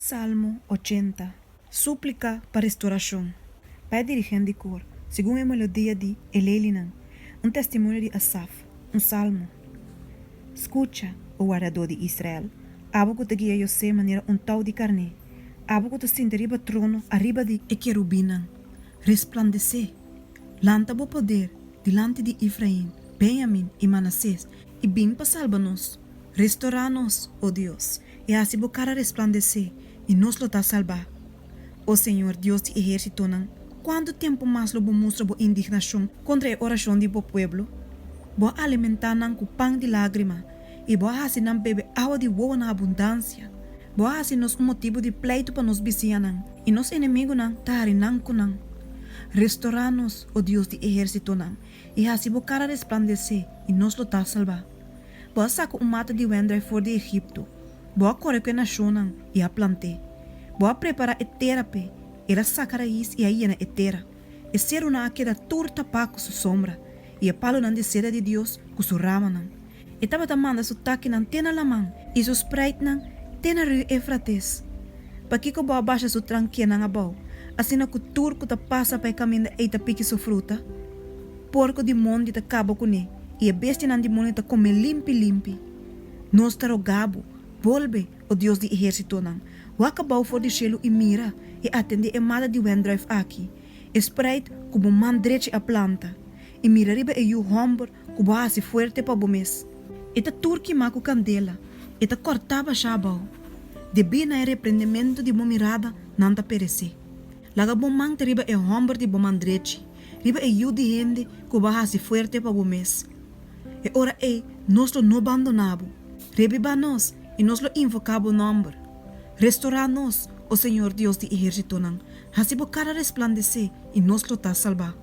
Salmo 80. Súplica para restauração. Pai dirigente de cor, segundo a melodia de Elelinan, testemunho de Asaf, salmo. Escucha, o guardador de Israel, abo que te guia eu sei maneira tal de carne, abo que te sente arriba trono, arriba de querubinan, resplandecer, lanta bo poder, delante de Efraim, Benjamim e Manassés, e bem para salvar-nos, restaurar-nos, oh Deus, e assim bo cara resplandecer, e nos lo tá salvar. O Senhor Deus de exército, quanto tempo mais lo mostra bo indignação contra a oração de bo pueblo? Bo alimentar com pão de lágrima e bo assim não bebe água de boa na abundância. Bo assim nos motivo de pleito para nos vizinhos e nos inimigos tari com restaurar-nos, o Deus de exército, e assim bo cara resplandecer e nos lo tá salvar. Bo saca mata de wendrai fora de Egipto. Bo corre com a nação e a plante. Bo prepara a terapia. Ela saca raiz e aí na etera. E ser uma queda turta pa com sua sombra. E a palo de seda de Deus com sua rama. E tava tamanda su taki nan tena lamang. E su sprite tena rio Efrates. Pa kiko bo abaixa su tranquia nang abaw. Assim na turco ta passa pa caminho da eita pique su fruta. Porco de monde ta cabo com ne. E a bestia nan de monde ta come limpi. Nos taro gabo. Volve, o Deus de exército nang. Wakabau for de cielo e mira. E atende a mada de wendrive aqui. Sprite como mandreche a planta. E mira riba e you homber como assim fuerte pa bomes. Eta turki maco candela. Eta cortava chabau. De bina e repreendimento de bom mirada nanta perece. Laga bom mang te riba e homber de bom mandreche. Riba e you de hende como assim fuerte pa bomes. E ora nos lo no abandonabo. Rebiba nos e nos lo invocabo nombre. Restaurar-nos, o Senhor Deus de exército, assim bo cara resplandecer e nos lo tá salvar.